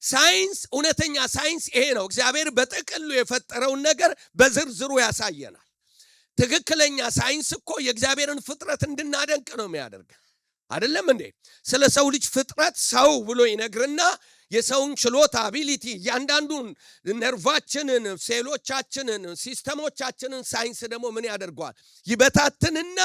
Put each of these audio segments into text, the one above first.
ሳይንስ እውነተኛ ሳይንስ ይሄ ነው። እግዚአብሔር በጥቅሉ የፈጠረውን ነገር በዝርዝሩ ያሳየናል። ትክክለኛ ሳይንስ እኮ የእግዚአብሔርን ፍጥረት እንድናደንቅ ነው የሚያደርግ አይደለም እንዴ? ስለ ሰው ልጅ ፍጥረት ሰው ብሎ ይነግርና የሰውን ችሎታ አቢሊቲ እያንዳንዱን ነርቫችንን፣ ሴሎቻችንን፣ ሲስተሞቻችንን ሳይንስ ደግሞ ምን ያደርገዋል? ይበታትንና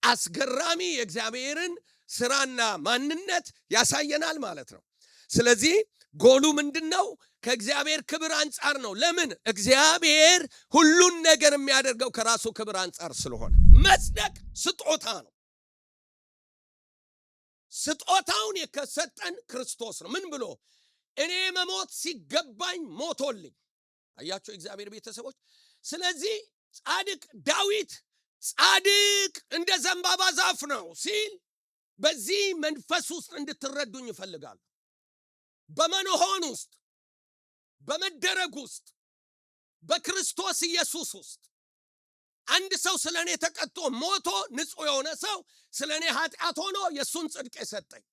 አስገራሚ የእግዚአብሔርን ስራና ማንነት ያሳየናል ማለት ነው። ስለዚህ ጎሉ ምንድነው? ከእግዚአብሔር ክብር አንጻር ነው። ለምን? እግዚአብሔር ሁሉን ነገር የሚያደርገው ከራሱ ክብር አንጻር ስለሆነ። መጽደቅ ስጦታ ነው። ስጦታውን የከሰጠን ክርስቶስ ነው። ምን ብሎ? እኔ መሞት ሲገባኝ ሞቶልኝ። አያችሁ እግዚአብሔር ቤተሰቦች። ስለዚህ ጻድቅ ዳዊት ጻድቅ እንደ ዘንባባ ዛፍ ነው ሲል በዚህ መንፈስ ውስጥ እንድትረዱኝ ይፈልጋል። በመሆን ውስጥ፣ በመደረግ ውስጥ፣ በክርስቶስ ኢየሱስ ውስጥ አንድ ሰው ስለኔ ተቀጥቶ ሞቶ ንጹህ የሆነ ሰው ስለኔ ኃጢአት ሆኖ የሱን ጽድቅ የሰጠኝ።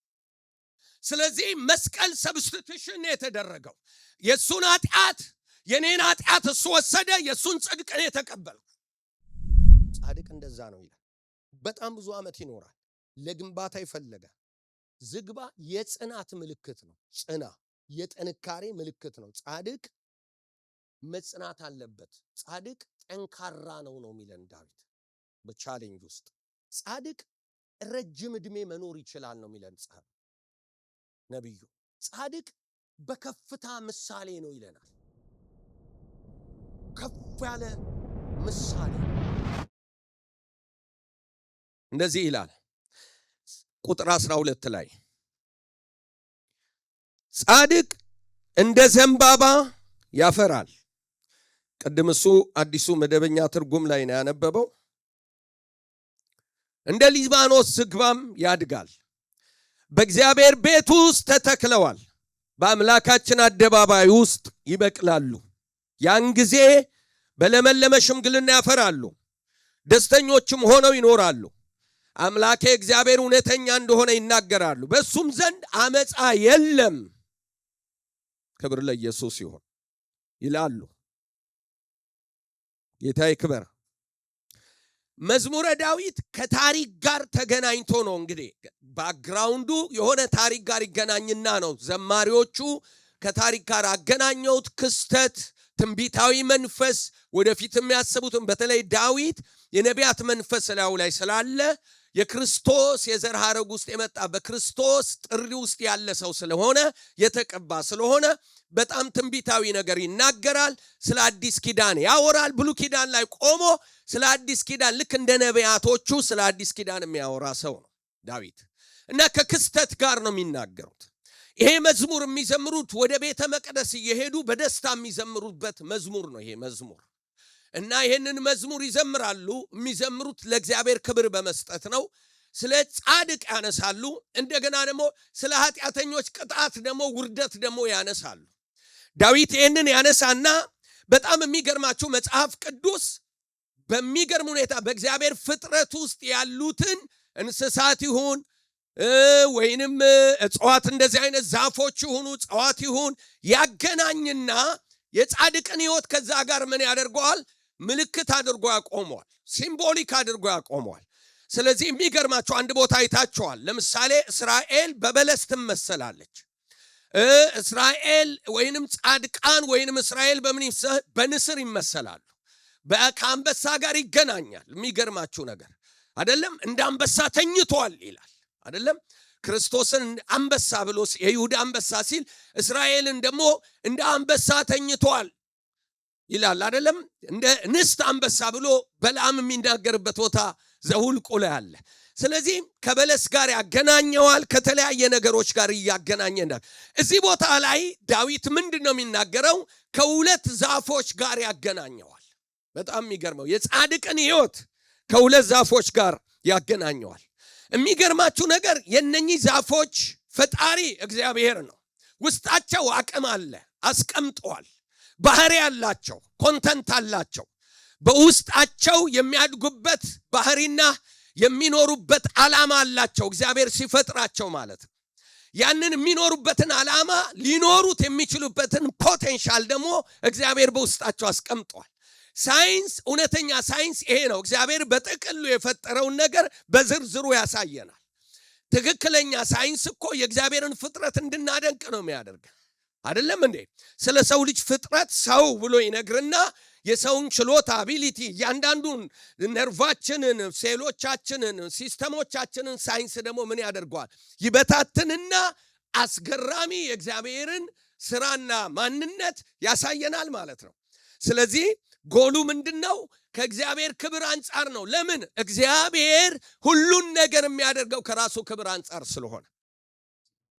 ስለዚህ መስቀል ሰብስቲቱሽን የተደረገው የሱን ኃጢአት የኔን ኃጢአት እሱ ወሰደ፣ የሱን ጽድቅ እኔ ተቀበልኩ። ጻድቅ እንደዛ ነው ይላል። በጣም ብዙ ዓመት ይኖራል። ለግንባታ ይፈልጋል። ዝግባ የጽናት ምልክት ነው። ጽና የጥንካሬ ምልክት ነው። ጻድቅ መጽናት አለበት። ጻድቅ ጠንካራ ነው የሚለን ዳዊት በቻሌንጅ ውስጥ። ጻድቅ ረጅም ዕድሜ መኖር ይችላል ነው የሚለን ነብዩ። ጻድቅ በከፍታ ምሳሌ ነው ይለናል። ከፍ ያለ ምሳሌ እንደዚህ ይላል ቁጥር 12 ላይ ጻድቅ እንደ ዘንባባ ያፈራል። ቀደም እሱ አዲሱ መደበኛ ትርጉም ላይ ነው ያነበበው። እንደ ሊባኖስ ዝግባም ያድጋል። በእግዚአብሔር ቤት ውስጥ ተተክለዋል፣ በአምላካችን አደባባይ ውስጥ ይበቅላሉ። ያን ጊዜ በለመለመ ሽምግልና ያፈራሉ፣ ደስተኞችም ሆነው ይኖራሉ። አምላኬ እግዚአብሔር እውነተኛ እንደሆነ ይናገራሉ፣ በሱም ዘንድ አመፃ የለም። ክብር ለኢየሱስ ይሁን ይላሉ። ጌታ ይክበር። መዝሙረ ዳዊት ከታሪክ ጋር ተገናኝቶ ነው። እንግዲህ ባክግራውንዱ የሆነ ታሪክ ጋር ይገናኝና ነው ዘማሪዎቹ ከታሪክ ጋር አገናኘውት። ክስተት፣ ትንቢታዊ መንፈስ፣ ወደፊት የሚያስቡትን በተለይ ዳዊት የነቢያት መንፈስ ላዩ ላይ ስላለ የክርስቶስ የዘር ሐረግ ውስጥ የመጣ በክርስቶስ ጥሪ ውስጥ ያለ ሰው ስለሆነ የተቀባ ስለሆነ በጣም ትንቢታዊ ነገር ይናገራል። ስለ አዲስ ኪዳን ያወራል። ብሉይ ኪዳን ላይ ቆሞ ስለ አዲስ ኪዳን ልክ እንደ ነቢያቶቹ ስለ አዲስ ኪዳን የሚያወራ ሰው ነው ዳዊት እና ከክስተት ጋር ነው የሚናገሩት። ይሄ መዝሙር የሚዘምሩት ወደ ቤተ መቅደስ እየሄዱ በደስታ የሚዘምሩበት መዝሙር ነው ይሄ መዝሙር እና ይሄንን መዝሙር ይዘምራሉ። የሚዘምሩት ለእግዚአብሔር ክብር በመስጠት ነው። ስለ ጻድቅ ያነሳሉ። እንደገና ደግሞ ስለ ኃጢአተኞች ቅጣት ደግሞ ውርደት ደግሞ ያነሳሉ። ዳዊት ይሄንን ያነሳና በጣም የሚገርማችሁ መጽሐፍ ቅዱስ በሚገርም ሁኔታ በእግዚአብሔር ፍጥረት ውስጥ ያሉትን እንስሳት ይሁን ወይንም እጽዋት፣ እንደዚህ አይነት ዛፎች ይሁኑ እጽዋት ይሁን ያገናኝና የጻድቅን ሕይወት ከዛ ጋር ምን ያደርገዋል? ምልክት አድርጎ ያቆመዋል። ሲምቦሊክ አድርጎ ያቆመዋል። ስለዚህ የሚገርማችሁ አንድ ቦታ አይታችኋል። ለምሳሌ እስራኤል በበለስ ትመሰላለች። እስራኤል ወይንም ጻድቃን ወይንም እስራኤል በንስር ይመሰላሉ። ከአንበሳ ጋር ይገናኛል። የሚገርማችሁ ነገር አይደለም? እንደ አንበሳ ተኝቷል ይላል አይደለም? ክርስቶስን አንበሳ ብሎ የይሁዳ አንበሳ ሲል እስራኤልን ደግሞ እንደ አንበሳ ተኝቷል ይላል አይደለም? እንደ ንስት አንበሳ ብሎ በለዓም የሚናገርበት ቦታ ዘኍልቍ ላይ አለ። ስለዚህ ከበለስ ጋር ያገናኘዋል፣ ከተለያየ ነገሮች ጋር እያገናኘናል። እዚህ ቦታ ላይ ዳዊት ምንድነው የሚናገረው? ከሁለት ዛፎች ጋር ያገናኘዋል። በጣም የሚገርመው የጻድቅን ሕይወት ከሁለት ዛፎች ጋር ያገናኘዋል። የሚገርማችሁ ነገር የነኚህ ዛፎች ፈጣሪ እግዚአብሔር ነው። ውስጣቸው አቅም አለ፣ አስቀምጧል። ባህሪ አላቸው፣ ኮንተንት አላቸው። በውስጣቸው የሚያድጉበት ባህሪና የሚኖሩበት ዓላማ አላቸው። እግዚአብሔር ሲፈጥራቸው ማለት ነው። ያንን የሚኖሩበትን ዓላማ ሊኖሩት የሚችሉበትን ፖቴንሻል ደግሞ እግዚአብሔር በውስጣቸው አስቀምጧል። ሳይንስ፣ እውነተኛ ሳይንስ ይሄ ነው። እግዚአብሔር በጥቅሉ የፈጠረውን ነገር በዝርዝሩ ያሳየናል። ትክክለኛ ሳይንስ እኮ የእግዚአብሔርን ፍጥረት እንድናደንቅ ነው የሚያደርግ አይደለም እንዴ? ስለ ሰው ልጅ ፍጥረት ሰው ብሎ ይነግርና የሰውን ችሎታ አቢሊቲ፣ እያንዳንዱን ነርቫችንን፣ ሴሎቻችንን፣ ሲስተሞቻችንን ሳይንስ ደግሞ ምን ያደርገዋል? ይበታትንና አስገራሚ የእግዚአብሔርን ስራና ማንነት ያሳየናል ማለት ነው። ስለዚህ ጎሉ ምንድነው? ከእግዚአብሔር ክብር አንጻር ነው። ለምን? እግዚአብሔር ሁሉን ነገር የሚያደርገው ከራሱ ክብር አንጻር ስለሆነ።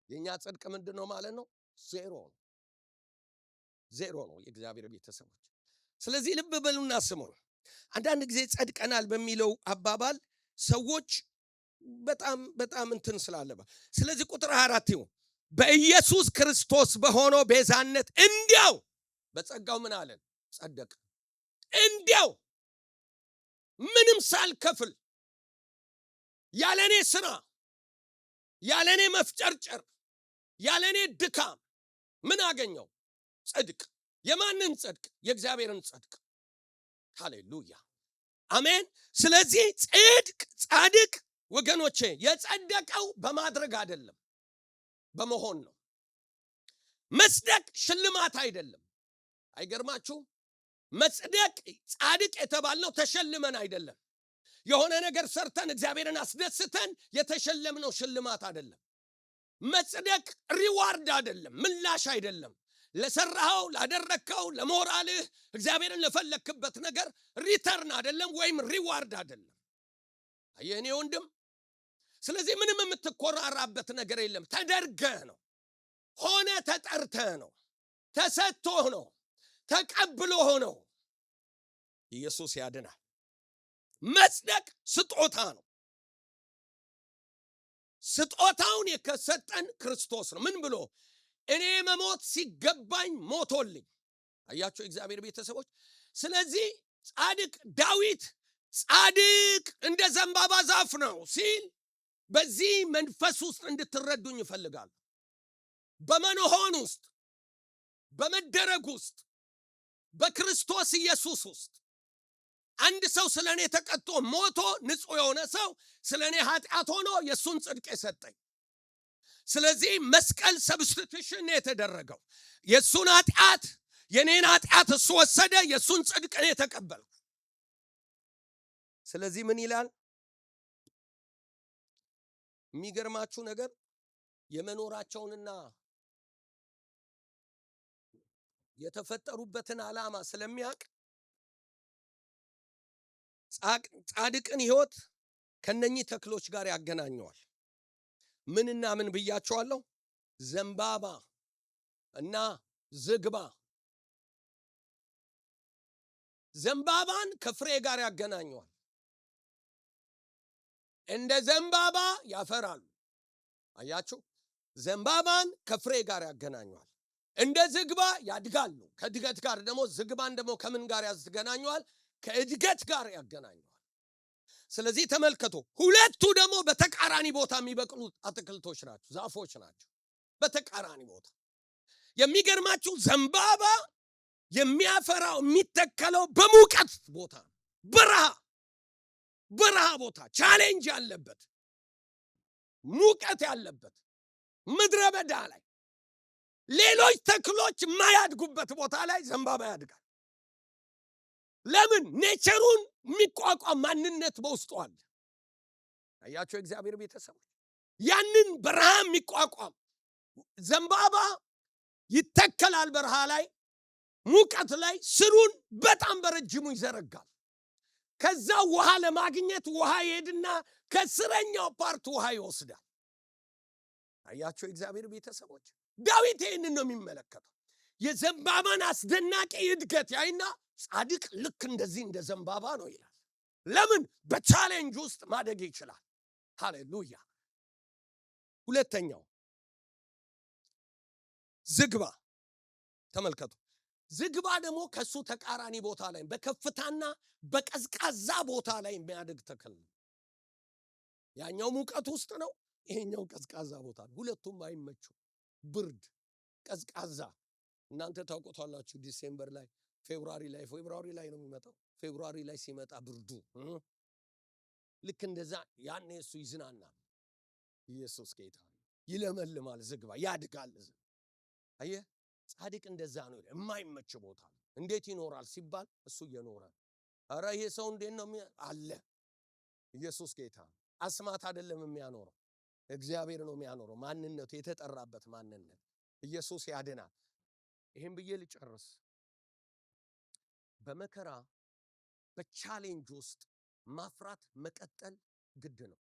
የኛ ጽድቅ ምንድነው ማለት ነው? ዜሮ ነው የእግዚአብሔር ቤተሰቦች። ስለዚህ ልብ በሉና ስሙ። አንዳንድ ጊዜ ጸድቀናል በሚለው አባባል ሰዎች በጣም እንትን ስላለባ። ስለዚህ ቁጥር 24 ይሁን በኢየሱስ ክርስቶስ በሆነው ቤዛነት እንዲያው በጸጋው ምን አለን? ጸደቅ። እንዲያው ምንም ሳልከፍል ያለኔ ስራ፣ ያለኔ መፍጨርጨር፣ ያለኔ ድካም ምን አገኘው? ጽድቅ። የማንን ጽድቅ? የእግዚአብሔርን ጽድቅ። ሃሌሉያ አሜን። ስለዚህ ጻድቅ ወገኖቼ የጸደቀው በማድረግ አይደለም፣ በመሆን ነው። መጽደቅ ሽልማት አይደለም። አይገርማችሁም? መጽደቅ ጻድቅ የተባልነው ተሸልመን አይደለም። የሆነ ነገር ሰርተን እግዚአብሔርን አስደስተን የተሸለምነው ሽልማት አይደለም። መጽደቅ ሪዋርድ አይደለም፣ ምላሽ አይደለም። ለሰራኸው፣ ላደረግከው፣ ለሞራልህ እግዚአብሔርን ለፈለክበት ነገር ሪተርን አይደለም፣ ወይም ሪዋርድ አይደለም። አየኔ ወንድም፣ ስለዚህ ምንም የምትኮራራበት ነገር የለም። ተደርገህ ነው፣ ሆነ ተጠርተህ ነው፣ ተሰጥቶህ ነው፣ ተቀብሎህ ነው። ኢየሱስ ያድናል። መጽደቅ ስጦታ ነው። ስጦታውን የከሰጠን ክርስቶስ ነው። ምን ብሎ? እኔ መሞት ሲገባኝ ሞቶልኝ። አያችሁ እግዚአብሔር ቤተሰቦች። ስለዚህ ጻድቅ ዳዊት ጻድቅ እንደ ዘንባባ ዛፍ ነው ሲል በዚህ መንፈስ ውስጥ እንድትረዱኝ ይፈልጋል። በመሆን ውስጥ፣ በመደረግ ውስጥ፣ በክርስቶስ ኢየሱስ ውስጥ አንድ ሰው ስለኔ ተቀጥቶ ሞቶ ንጹህ የሆነ ሰው ስለኔ ኃጢአት ሆኖ የሱን ጽድቅ የሰጠኝ። ስለዚህ መስቀል ሰብስቲቱሽን የተደረገው የሱን ኃጢአት የኔን ኃጢአት እሱ ወሰደ፣ የሱን ጽድቅ እኔ ተቀበልኩ። ስለዚህ ምን ይላል? የሚገርማችሁ ነገር የመኖራቸውንና የተፈጠሩበትን ዓላማ ስለሚያውቅ ጻድቅን ሕይወት ከነኚህ ተክሎች ጋር ያገናኘዋል። ምንና ምን ብያቸዋለሁ? ዘንባባ እና ዝግባ። ዘንባባን ከፍሬ ጋር ያገናኘዋል። እንደ ዘንባባ ያፈራሉ። አያችሁ፣ ዘንባባን ከፍሬ ጋር ያገናኘዋል። እንደ ዝግባ ያድጋሉ። ከእድገት ጋር ደግሞ ዝግባን ደግሞ ከምን ጋር ያገናኘዋል? ከእድገት ጋር ያገናኘዋል። ስለዚህ ተመልከቱ፣ ሁለቱ ደግሞ በተቃራኒ ቦታ የሚበቅሉ አትክልቶች ናቸው፣ ዛፎች ናቸው። በተቃራኒ ቦታ። የሚገርማችሁ ዘንባባ የሚያፈራው የሚተከለው በሙቀት ቦታ፣ በረሃ ቦታ፣ ቻሌንጅ ያለበት፣ ሙቀት ያለበት ምድረ በዳ ላይ፣ ሌሎች ተክሎች የማያድጉበት ቦታ ላይ ዘንባባ ያድጋል። ለምን? ኔቸሩን የሚቋቋም ማንነት በውስጡ አለ። አያቸው እግዚአብሔር ቤተሰቦች፣ ያንን በረሃ የሚቋቋም ዘንባባ ይተከላል። በረሃ ላይ፣ ሙቀት ላይ ስሩን በጣም በረጅሙ ይዘረጋል። ከዛ ውሃ ለማግኘት ውሃ ይሄድና ከስረኛው ፓርት ውሃ ይወስዳል። አያቸው እግዚአብሔር ቤተሰቦች፣ ዳዊት ይህንን ነው የሚመለከተው። የዘንባባን አስደናቂ እድገት ያይና ጻድቅ ልክ እንደዚህ እንደ ዘንባባ ነው ይላል። ለምን? በቻሌንጅ ውስጥ ማደግ ይችላል። ሃሌሉያ። ሁለተኛው ዝግባ ተመልከቱ። ዝግባ ደግሞ ከሱ ተቃራኒ ቦታ ላይ በከፍታና በቀዝቃዛ ቦታ ላይ የሚያድግ ተክል ነው። ያኛው ሙቀት ውስጥ ነው፣ ይሄኛው ቀዝቃዛ ቦታ ነው። ሁለቱም አይመቹ። ብርድ፣ ቀዝቃዛ። እናንተ ታውቁታላችሁ። ዲሴምበር ላይ ፌብሩዋሪ ላይ ነው የሚመጣው። ፌብሩዋሪ ላይ ሲመጣ ብርዱ ልክ እንደዛ ያኔ እሱ ይዝናናል። ኢየሱስ ጌታ ይለመልማል፣ ዝግባ ያድጋል። አየህ ጻድቅ እንደዛ ነው። የማይመች ቦታ እንዴት ይኖራል ሲባል እሱ እየኖረ ኧረ ይሄ ሰው እንዴት ነው አለ። ኢየሱስ ጌታ አስማት አይደለም የሚያኖረው፣ እግዚአብሔር ነው የሚያኖረው። ማንነቱ የተጠራበት ማንነት ኢየሱስ ያድናል። ይሄን ብዬ ልጨርስ። በመከራ በቻሌንጅ ውስጥ ማፍራት መቀጠል ግድ ነው።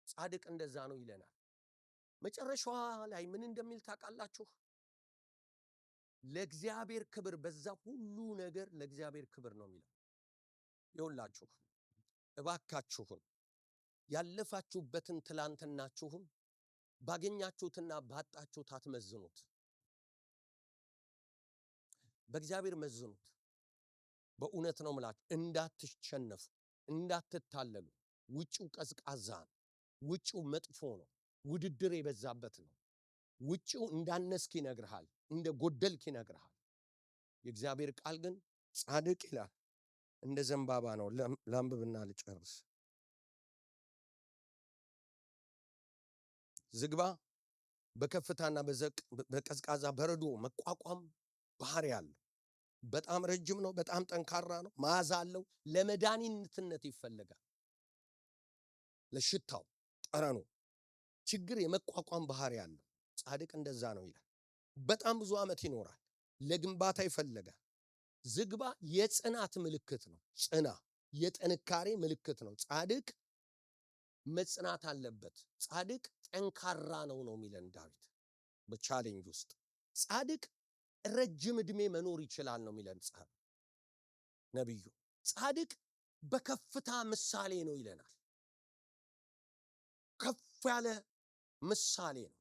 ጻድቅ እንደዛ ነው ይለናል። መጨረሻዋ ላይ ምን እንደሚል ታውቃላችሁ? ለእግዚአብሔር ክብር፣ በዛ ሁሉ ነገር ለእግዚአብሔር ክብር ነው የሚለው። ይኸውላችሁ እባካችሁን ያለፋችሁበትን ትላንትናችሁን ባገኛችሁትና ባጣችሁት አትመዝኑት፣ በእግዚአብሔር መዝኑት። በእውነት ነው የምላችሁ፣ እንዳትሸነፉ፣ እንዳትታለሉ። ውጭው ቀዝቃዛ ነው፣ ውጭው መጥፎ ነው፣ ውድድር የበዛበት ነው። ውጭው እንዳነስክ ይነግርሃል፣ እንደ ጎደልክ ይነግርሃል። የእግዚአብሔር ቃል ግን ጻድቅ ይላል እንደ ዘንባባ ነው። ላንብብና ልጨርስ። ዝግባ በከፍታና በቀዝቃዛ በረዶ መቋቋም ባህሪ አለው። በጣም ረጅም ነው፣ በጣም ጠንካራ ነው፣ መዓዛ አለው። ለመድኃኒትነት ይፈለጋል። ለሽታው ጠረኑ ችግር የመቋቋም ባህሪ አለው። ጻድቅ እንደዛ ነው ይላል። በጣም ብዙ ዓመት ይኖራል። ለግንባታ ይፈለጋል። ዝግባ የጽናት ምልክት ነው። ጽና የጥንካሬ ምልክት ነው። ጻድቅ መጽናት አለበት። ጻድቅ ጠንካራ ነው የሚለን ዳዊት በቻሌንጅ ውስጥ። ጻድቅ ረጅም ዕድሜ መኖር ይችላል ነው የሚለን ነቢዩ። ጻድቅ በከፍታ ምሳሌ ነው ይለናል። ከፍ ያለ ምሳሌ ነው።